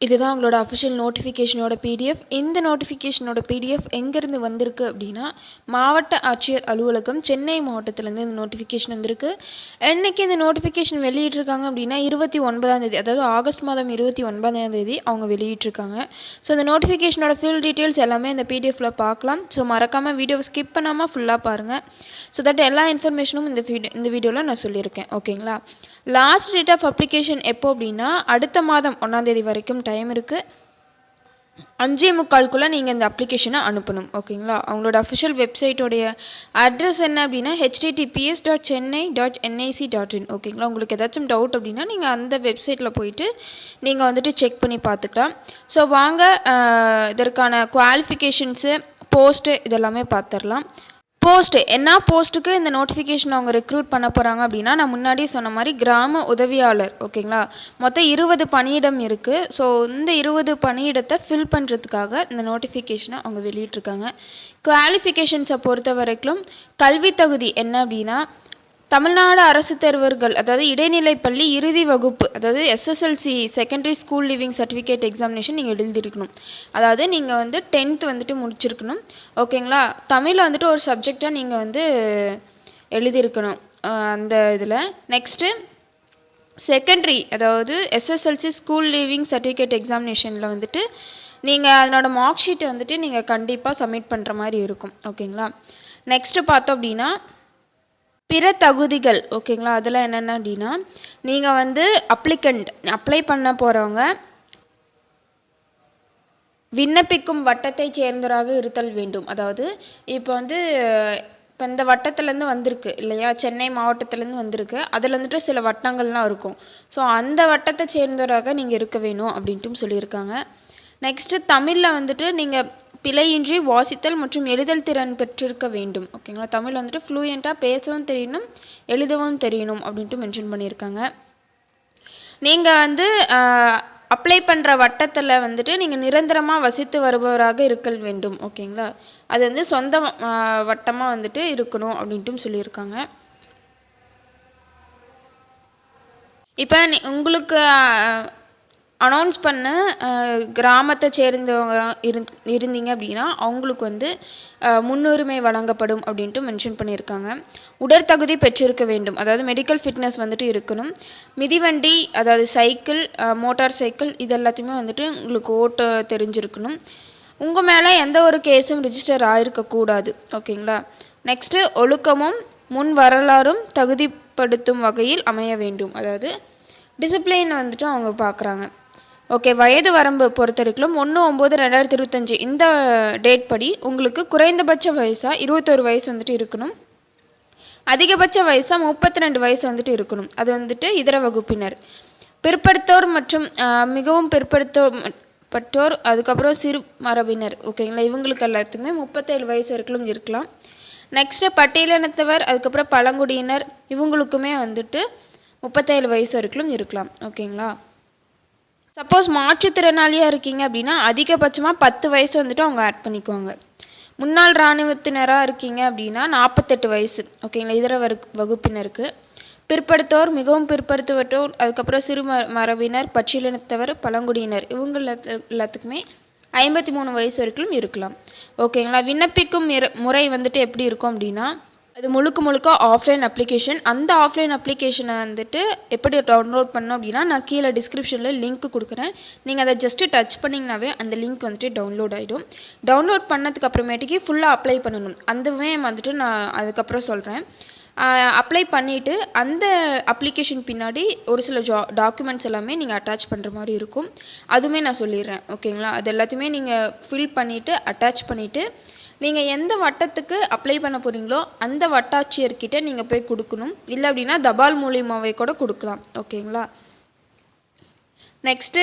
இதுதான் உங்களோட official நோட்டிஃபிகேஷனோட PDF. இந்த நோட்டிஃபிகேஷனோட பிடிஎஃப் எங்கேருந்து வந்திருக்கு அப்படின்னா, மாவட்ட ஆட்சியர் அலுவலகம் சென்னை மாவட்டத்திலேருந்து இந்த நோட்டிஃபிகேஷன் வந்திருக்கு. என்னைக்கு இந்த நோட்டிஃபிகேஷன் வெளியிட்டிருக்காங்க அப்படின்னா 29ஆம் தேதி, அதாவது ஆகஸ்ட் மாதம் 29ஆம் தேதி அவங்க வெளியிட்டிருக்காங்க. ஸோ இந்த நோட்டிஃபிகேஷனோட ஃபுல் டீட்டெயில்ஸ் எல்லாமே இந்த பிடிஎஃப்பில் பார்க்கலாம். ஸோ மறக்காமல் வீடியோவை ஸ்கிப் பண்ணாமல் ஃபுல்லாக பாருங்கள். ஸோ தட் எல்லா இன்ஃபர்மேஷனும் இந்த வீடியோவில் நான் சொல்லியிருக்கேன். ஓகேங்களா? லாஸ்ட் டேட் ஆஃப் அப்ளிகேஷன் எப்போ அப்படின்னா அடுத்த மாதம் 1ஆம் தேதி வரைக்கும் டைம் இருக்குது. 5:45க்குள்ளே நீங்கள் இந்த அப்ளிகேஷனை அனுப்பணும். ஓகேங்களா? அவங்களோட அஃபிஷியல் வெப்சைட்டோடைய அட்ரஸ் என்ன அப்படின்னா https.chennai.nic.in. ஓகேங்களா? உங்களுக்கு ஏதாச்சும் டவுட் அப்படின்னா நீங்கள் அந்த வெப்சைட்டில் போயிட்டு நீங்கள் வந்துட்டு செக் பண்ணி பார்த்துக்கலாம். ஸோ வாங்க இதற்கான குவாலிஃபிகேஷன்ஸு, போஸ்ட்டு இதெல்லாமே பார்த்துடலாம். என்ன போஸ்ட்டுக்கு இந்த நோட்டிஃபிகேஷன் அவங்க ரெக்ரூட் பண்ண போகிறாங்க அப்படின்னா, நான் முன்னாடியே சொன்ன மாதிரி கிராம உதவியாளர். ஓகேங்களா? மொத்தம் 20 பணியிடம் இருக்குது. ஸோ இந்த 20 பணியிடத்தை ஃபில் பண்ணுறதுக்காக இந்த நோட்டிஃபிகேஷனை அவங்க வெளியிட்ருக்காங்க. குவாலிஃபிகேஷன்ஸை பொறுத்த வரைக்கும் கல்வி தகுதி என்ன அப்படின்னா, தமிழ்நாடு அரசு தேர்வர்கள், அதாவது இடைநிலை பள்ளி இறுதி வகுப்பு, அதாவது SSLC secondary school living certificate examination நீங்கள் எழுதியிருக்கணும். அதாவது நீங்கள் வந்து 10th வந்துட்டு முடிச்சிருக்கணும். ஓகேங்களா? தமிழில் வந்துட்டு ஒரு சப்ஜெக்டாக நீங்கள் வந்து எழுதியிருக்கணும் அந்த இதில். நெக்ஸ்ட்டு செகண்டரி, அதாவது எஸ்எஸ்எல்சி ஸ்கூல் லிவிங் சர்டிஃபிகேட் எக்ஸாமினேஷனில் வந்துட்டு நீங்கள் அதனோட மார்க் ஷீட்டை வந்துட்டு நீங்கள் கண்டிப்பாக சப்மிட் பண்ணுற மாதிரி இருக்கும். ஓகேங்களா? நெக்ஸ்ட்டு பார்த்தோம் அப்படின்னா பிற தகுதிகள். ஓகேங்களா? அதெல்லாம் என்னென்ன அப்படின்னா, நீங்கள் வந்து அப்ளை பண்ண போகிறவங்க விண்ணப்பிக்கும் வட்டத்தை சேர்ந்தவராக இருத்தல் வேண்டும். அதாவது இப்போ இந்த வட்டத்துலேருந்து வந்திருக்கு இல்லையா, சென்னை மாவட்டத்துலேருந்து வந்திருக்கு. அதில் வந்துட்டு சில வட்டங்கள்லாம் இருக்கும். ஸோ அந்த வட்டத்தை சேர்ந்தவராக நீங்கள் இருக்க வேணும் அப்படின்ட்டும் சொல்லியிருக்காங்க. நெக்ஸ்ட்டு தமிழில் வந்துட்டு நீங்கள் பிழையின்றி வாசித்தல் மற்றும் எழுதல் திறன் பெற்றிருக்க வேண்டும். ஓகேங்களா? தமிழ் வந்துட்டு ஃப்ளூயண்ட்டாக பேசவும் தெரியணும், எழுதவும் தெரியணும் அப்படின்ட்டு மென்ஷன் பண்ணியிருக்காங்க. நீங்கள் அப்ளை பண்ணுற வட்டத்தில் வந்துட்டு நீங்கள் நிரந்தரமாக வசித்து வருபவராக இருக்க வேண்டும். ஓகேங்களா? அது சொந்த வட்டமாக வந்துட்டு இருக்கணும் அப்படின்ட்டும் சொல்லியிருக்காங்க. இப்போ உங்களுக்கு அனௌன்ஸ் பண்ண கிராமத்தை சேர்ந்தவங்க இருந்தீங்க அப்படின்னா அவங்களுக்கு முன்னுரிமை வழங்கப்படும் அப்படின்ட்டு மென்ஷன் பண்ணியிருக்காங்க. உடற்தகுதி பெற்றிருக்க வேண்டும், அதாவது மெடிக்கல் ஃபிட்னஸ் வந்துட்டு இருக்கணும். மிதிவண்டி, அதாவது சைக்கிள், மோட்டார் சைக்கிள் இது எல்லாத்தையுமே வந்துட்டு உங்களுக்கு ஓட்ட தெரிஞ்சிருக்கணும். உங்கள் மேலே எந்த ஒரு கேஸும் ரிஜிஸ்டர் ஆகிருக்கக்கூடாது. ஓகேங்களா? நெக்ஸ்ட்டு ஒழுக்கமும் முன் வரலாறும் தகுதிப்படுத்தும் வகையில் அமைய வேண்டும். அதாவது டிசிப்ளின் வந்துட்டு அவங்க பார்க்குறாங்க. ஓகே, வயது வரம்பு பொறுத்த வரைக்கும் 1/9/2025 இந்த டேட் படி உங்களுக்கு குறைந்தபட்ச வயசாக 21 வயசு வந்துட்டு இருக்கணும். அதிகபட்ச வயசாக 32 வயசு வந்துட்டு இருக்கணும். அது வந்துட்டு இதர வகுப்பினர், பிற்படுத்தோர் மற்றும் மிகவும் பிற்படுத்தப்பட்டோர், அதுக்கப்புறம் சிறு மரபினர். ஓகேங்களா? இவங்களுக்கு எல்லாத்துக்குமே 37 வயசு வரைக்கும் இருக்கலாம். நெக்ஸ்ட்டு பட்டியலினத்தவர், அதுக்கப்புறம் பழங்குடியினர், இவங்களுக்குமே வந்துட்டு 37 வயசு வரைக்கும் இருக்கலாம். ஓகேங்களா? சப்போஸ் மாற்றுத்திறனாளியாக இருக்கீங்க அப்படின்னா அதிகபட்சமாக 10 வயசு வந்துட்டு அவங்க ஆட் பண்ணிக்குவாங்க. முன்னாள் இராணுவத்தினராக இருக்கீங்க அப்படின்னா 48 வயசு. ஓகேங்களா? இதர வகுப்பினருக்கு. பிற்படுத்தோர், மிகவும் பிற்படுத்தப்பட்டோர், அதுக்கப்புறம் சிறு மரபினர், பட்டியலினத்தவர், பழங்குடியினர் இவங்க எல்லாத்துக்குமே 53 வயசு வரைக்கும் இருக்கலாம். ஓகேங்களா? விண்ணப்பிக்கும் முறை வந்துட்டு எப்படி இருக்கும் அப்படின்னா, அது முழுக்க ஆஃப்லைன் அப்ளிகேஷன். அந்த ஆஃப்லைன் அப்ளிகேஷனை வந்துட்டு எப்படி டவுன்லோட் பண்ணோம் அப்படின்னா, நான் கீழே டிஸ்கிரிப்ஷனில் லிங்க் கொடுக்குறேன். நீங்கள் அதை ஜஸ்ட்டு டச் பண்ணிங்கனாவே அந்த லிங்க் வந்துட்டு டவுன்லோட் ஆகிடும். டவுன்லோட் பண்ணதுக்கு அப்புறமேட்டுக்கு ஃபுல்லாக அப்ளை பண்ணணும். அதுவே வந்துட்டு நான் அதுக்கப்புறம் சொல்கிறேன். அப்ளை பண்ணிவிட்டு அந்த அப்ளிகேஷன் பின்னாடி ஒரு சில டாக்குமெண்ட்ஸ் எல்லாமே நீங்கள் அட்டாச் பண்ணுற மாதிரி இருக்கும். அதுவுமே நான் சொல்லிடுறேன். ஓகேங்களா? அது எல்லாத்தையுமே நீங்கள் ஃபில் பண்ணிவிட்டு அட்டாச் பண்ணிவிட்டு நீங்கள் எந்த வட்டத்துக்கு அப்ளை பண்ண போகிறீங்களோ அந்த வட்டாட்சியர்கிட்ட நீங்கள் போய் கொடுக்கணும். இல்லை அப்படின்னா தபால் மூலியமாகவே கூட கொடுக்கலாம். ஓகேங்களா? நெக்ஸ்ட்டு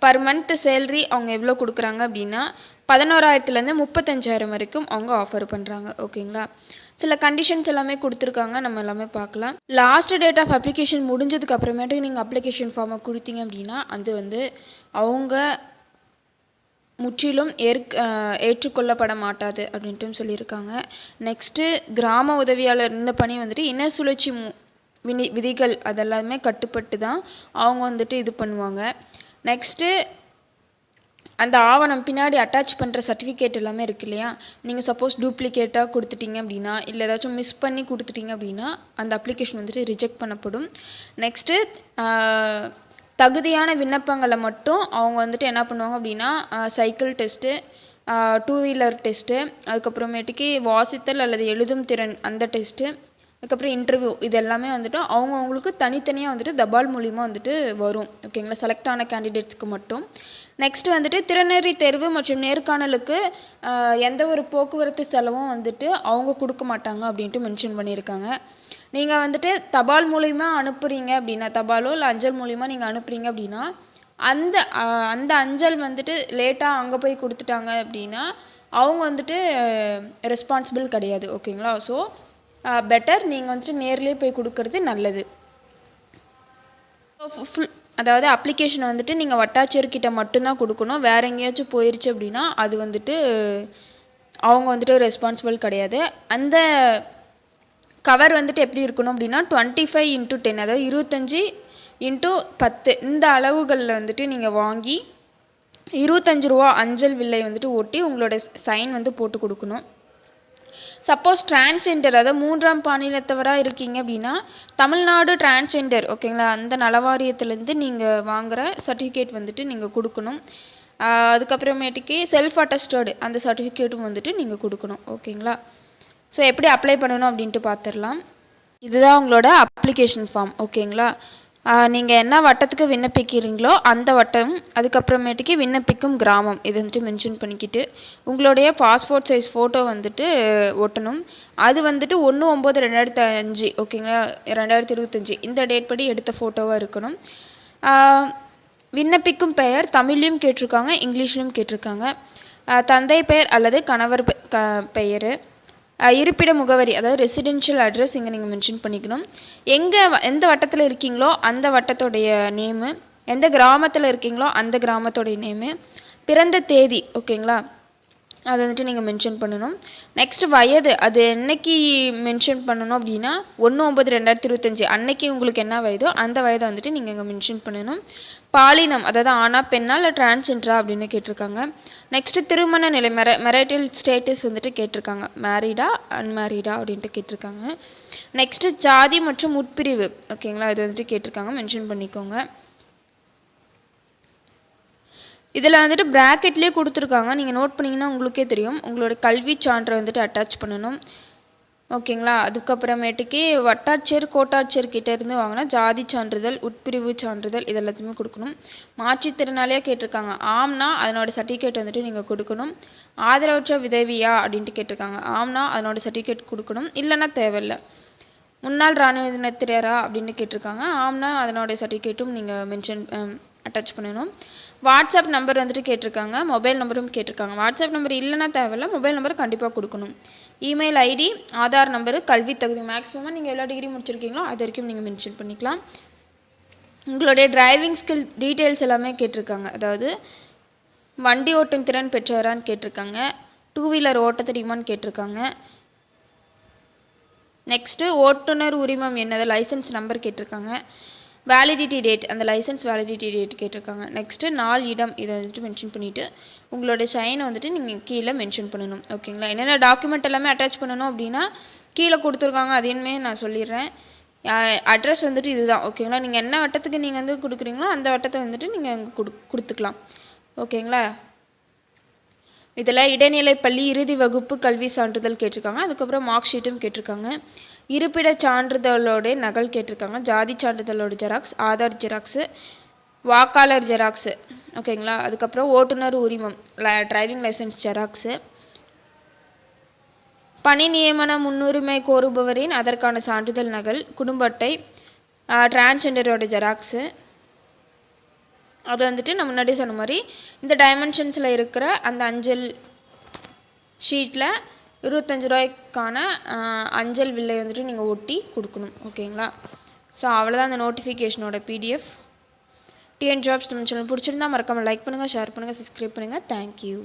பர் மந்த் சேலரி அவங்க எவ்வளோ கொடுக்குறாங்க அப்படின்னா 11,000லேருந்து 35,000 வரைக்கும் அவங்க ஆஃபர் பண்ணுறாங்க. ஓகேங்களா? சில கண்டிஷன்ஸ் எல்லாமே கொடுத்துருக்காங்க, நம்ம எல்லாமே பார்க்கலாம். லாஸ்ட் டேட் ஆஃப் அப்ளிகேஷன் முடிஞ்சதுக்கு அப்புறமேட்டுக்கு நீங்கள் அப்ளிகேஷன் ஃபார்மை கொடுத்தீங்க அப்படின்னா அது அவங்க முற்றிலும் ஏற்றுக்கொள்ளப்பட மாட்டாது அப்படின்ட்டும் சொல்லியிருக்காங்க. நெக்ஸ்ட்டு கிராம உதவியாளர் இந்த பணி வந்துட்டு இன சுழற்சி விதிகள் அதெல்லாமே கட்டுப்பட்டு தான் அவங்க வந்துட்டு இது பண்ணுவாங்க. நெக்ஸ்ட்டு அந்த ஆவணம் பின்னாடி அட்டாச் பண்ணுற சர்டிஃபிகேட் எல்லாமே இருக்கு இல்லையா, நீங்கள் சப்போஸ் டூப்ளிகேட்டாக கொடுத்துட்டீங்க அப்படின்னா, இல்லை ஏதாச்சும் மிஸ் பண்ணி கொடுத்துட்டீங்க அப்படின்னா அந்த அப்ளிகேஷன் வந்துட்டு ரிஜெக்ட் பண்ணப்படும். நெக்ஸ்ட்டு தகுதியான விண்ணப்பங்களை மட்டும் அவங்க வந்துட்டு என்ன பண்ணுவாங்க அப்படின்னா, சைக்கிள் டெஸ்ட்டு, 2 வீலர் டெஸ்ட்டு, அதுக்கப்புறமேட்டுக்கு வாசித்தல் அல்லது எழுதும் திறன் அந்த டெஸ்ட்டு, அதுக்கப்புறம் இன்டர்வியூ, இது எல்லாமே வந்துட்டு அவங்களுக்கு தனித்தனியாக வந்துட்டு தபால் மூலிமா வந்துட்டு வரும். ஓகேங்களா, செலக்ட் ஆன கேண்டிடேட்ஸ்க்கு மட்டும். நெக்ஸ்ட்டு வந்துட்டு திறனறி தேர்வு மற்றும் நேர்காணலுக்கு எந்த ஒரு போக்குவரத்து செலவும் வந்துட்டு அவங்க கொடுக்க மாட்டாங்க அப்படின்ட்டு மென்ஷன் பண்ணியிருக்காங்க. நீங்கள் வந்துட்டு தபால் மூலிமா அனுப்புகிறீங்க அப்படின்னா, தபாலோ இல்லை அஞ்சல் மூலிமா நீங்கள் அனுப்புகிறீங்க அப்படின்னா, அந்த அந்த அஞ்சல் வந்துட்டு லேட்டாக அங்கே போய் கொடுத்துட்டாங்க அப்படின்னா அவங்க வந்துட்டு ரெஸ்பான்சிபிள் கிடையாது. ஓகேங்களா, ஸோ பெட்டர் நீங்கள் வந்துட்டு நேர்லேயே போய் கொடுக்கறது நல்லது. அதாவது அப்ளிகேஷன் வந்துட்டு நீங்கள் வட்டாட்சியர்கிட்ட மட்டும்தான் கொடுக்கணும். வேறு எங்கேயாச்சும் போயிடுச்சு அப்படின்னா அது வந்துட்டு அவங்க வந்துட்டு ரெஸ்பான்சிபிள் கிடையாது. அந்த கவர் வந்துட்டு எப்படி இருக்கணும் அப்படின்னா 25x10, அதாவது 25x10 இந்த அளவுகளில் வந்துட்டு நீங்கள் வாங்கி 25 ரூபா அஞ்சல் வில்லை வந்துட்டு ஒட்டி உங்களோட சைன் வந்து போட்டு கொடுக்கணும். சப்போஸ் டிரான்ஸ்ஜெண்டர், அதாவது 3ஆம் பாலினத்தவராக இருக்கீங்க அப்படின்னா தமிழ்நாடு டிரான்ஸ்ஜெண்டர், ஓகேங்களா, அந்த நலவாரியத்துலேருந்து நீங்கள் வாங்குகிற சர்டிஃபிகேட் வந்துட்டு நீங்கள் கொடுக்கணும். அதுக்கப்புறமேட்டுக்கு செல்ஃப் அட்டஸ்டடு அந்த சர்டிஃபிகேட்டும் வந்துட்டு நீங்கள் கொடுக்கணும். ஓகேங்களா, ஸோ எப்படி அப்ளை பண்ணணும் அப்படின்ட்டு பார்த்துடலாம். இதுதான் உங்களோட அப்ளிகேஷன் ஃபார்ம். ஓகேங்களா, நீங்கள் என்ன வட்டத்துக்கு விண்ணப்பிக்கிறீங்களோ அந்த வட்டம், அதுக்கப்புறமேட்டுக்கு விண்ணப்பிக்கும் கிராமம், இது வந்துட்டு மென்ஷன் பண்ணிக்கிட்டு உங்களுடைய பாஸ்போர்ட் சைஸ் ஃபோட்டோ வந்துட்டு ஒட்டணும். அது வந்துட்டு 1/9/2005, ஓகேங்களா, 2025 இந்த டேட் படி எடுத்த ஃபோட்டோவாக இருக்கணும். விண்ணப்பிக்கும் பெயர் தமிழ்லையும் கேட்டிருக்காங்க, இங்கிலீஷ்லையும் கேட்டிருக்காங்க. தந்தை பெயர் அல்லது கணவர் பெயர். இருப்பிட முகவரி, அதாவது ரெசிடென்ஷியல் அட்ரஸ் இங்கே நீங்கள் மென்ஷன் பண்ணிக்கணும். எந்த வட்டத்தில் இருக்கீங்களோ அந்த வட்டத்தோடைய நேமு, எந்த கிராமத்தில் இருக்கீங்களோ அந்த கிராமத்தோடைய நேமு, பிறந்த தேதி, ஓகேங்களா, அதை வந்துட்டு நீங்கள் மென்ஷன் பண்ணணும். நெக்ஸ்ட் வயது, அது என்னைக்கு மென்ஷன் பண்ணணும் அப்படின்னா 1/9/2025 அன்னைக்கு உங்களுக்கு என்ன வயதோ அந்த வயதை வந்துட்டு நீங்கள் இங்கே மென்ஷன் பண்ணணும். பாலினம், அதாவது ஆனா பெண்ணா இல்லை டிரான்ஸ்ஜெண்டரா அப்படின்னு கேட்டிருக்காங்க. நெக்ஸ்ட்டு திருமண நிலை, மெரைட்டல் ஸ்டேட்டஸ் வந்துட்டு கேட்டிருக்காங்க, மேரீடா அன்மேரீடா அப்படின்ட்டு கேட்டிருக்காங்க. நெக்ஸ்ட்டு ஜாதி மற்றும் உட்பிரிவு, ஓகேங்களா, இது வந்துட்டு கேட்டிருக்காங்க, மென்ஷன் பண்ணிக்கோங்க. இதில் வந்துட்டு ப்ராக்கெட்லேயே கொடுத்துருக்காங்க, நீங்கள் நோட் பண்ணிங்கன்னா உங்களுக்கே தெரியும். உங்களோட கல்வி சான்றை வந்துட்டு அட்டாச் பண்ணணும். ஓகேங்களா, அதுக்கப்புறமேட்டுக்கு வட்டாட்சியர் கோட்டாட்சியர் கிட்டேருந்து வாங்கினா ஜாதி சான்றிதழ், உட்பிரிவு சான்றிதழ் இது எல்லாத்தையுமே கொடுக்கணும். மாற்றுத்திறனாளியாக கேட்டிருக்காங்க, ஆம்னா அதனோட சர்டிஃபிகேட் வந்துட்டு நீங்கள் கொடுக்கணும். ஆதரவற்ற விதவியா அப்படின்ட்டு கேட்டிருக்காங்க, ஆம்னா அதனோட சர்டிஃபிகேட் கொடுக்கணும், இல்லைன்னா தேவையில்லை. முன்னாள் இராணுவத்தினரா அப்படின்னு கேட்டிருக்காங்க, ஆம்னா அதனோட சர்டிஃபிகேட்டும் நீங்கள் மென்ஷன் அட்டாச் பண்ணணும். வாட்ஸ்அப் நம்பர் வந்துட்டு கேட்டிருக்காங்க, மொபைல் நம்பரும் கேட்டிருக்காங்க. வாட்ஸ்அப் நம்பர் இல்லைன்னா தேவையில்லை, மொபைல் நம்பர் கண்டிப்பாக கொடுக்கணும். இமெயில் ஐடி, ஆதார் நம்பரு, கல்வி தகுதி, மேக்ஸிமம் நீங்கள் எவ்வளோ டிகிரி முடிச்சிருக்கீங்களோ அது வரைக்கும் நீங்கள் மென்ஷன் பண்ணிக்கலாம். உங்களுடைய டிரைவிங் ஸ்கில் டீட்டெயில்ஸ் எல்லாமே கேட்டிருக்காங்க, அதாவது வண்டி ஓட்டும் திறன் பெற்றவரான்னு கேட்டிருக்காங்க, 2 வீலர் ஓட்ட தெரியுமான்னு கேட்டிருக்காங்க. நெக்ஸ்ட்டு ஓட்டுநர் உரிமம் என்னது, லைசன்ஸ் நம்பர் கேட்டிருக்காங்க. வேலிடிட்டி டேட், அந்த லைசன்ஸ் வேலிடிட்டி டேட் கேட்டிருக்காங்க. நெக்ஸ்ட்டு நாள் இடம் இதை வந்துட்டு மென்ஷன் பண்ணிவிட்டு உங்களோட சைனை வந்துட்டு நீங்கள் கீழே மென்ஷன் பண்ணணும். ஓகேங்களா, என்னென்ன டாக்குமெண்ட் எல்லாமே அட்டாச் பண்ணணும் அப்படின்னா கீழே கொடுத்துருக்காங்க, அதையுமே நான் சொல்லிடுறேன். அட்ரஸ் வந்துட்டு இதுதான். ஓகேங்களா, நீங்கள் என்ன வட்டத்துக்கு நீங்கள் வந்து கொடுக்குறீங்களோ அந்த வட்டத்தை வந்துட்டு நீங்கள் அங்கே கொடுத்துக்கலாம். ஓகேங்களா, இதில் இடைநிலை பள்ளி இறுதி வகுப்பு கல்வி சான்றிதழ் கேட்டிருக்காங்க, அதுக்கப்புறம் மார்க் ஷீட்டும் கேட்டிருக்காங்க. இருப்பிட சான்றிதழோட நகல் கேட்டிருக்காங்க, ஜாதி சான்றிதழோட ஜெராக்ஸ், ஆதார் ஜெராக்ஸு, வாக்காளர் ஜெராக்ஸு, ஓகேங்களா, அதுக்கப்புறம் ஓட்டுநர் உரிமம் டிரைவிங் லைசன்ஸ் ஜெராக்ஸு, பணி நியமன முன்னுரிமை கோருபவரின் அதற்கான சான்றிதழ் நகல், குடும்ப அட்டை, டிரான்ஸ்ஜெண்டரோட ஜெராக்ஸு. அது வந்துட்டு நான் முன்னாடி சொன்ன மாதிரி இந்த டைமென்ஷன்ஸில் இருக்கிற அந்த அஞ்சல் ஷீட்டில் 25 ரூபாய்க்கான அஞ்சல் வில்லை வந்துட்டு நீங்கள் ஒட்டி கொடுக்கணும். ஓகேங்களா, ஸோ அவ்வளோதான் அந்த நோட்டிஃபிகேஷனோட PDF. டிஎன் ஜாப்ஸ் நம்ம சேனல் பிடிச்சிருந்தா மறக்காமல் லைக் பண்ணுங்கள், ஷேர் பண்ணுங்கள், சப்ஸ்கிரைப் பண்ணுங்கள். தேங்க்யூ.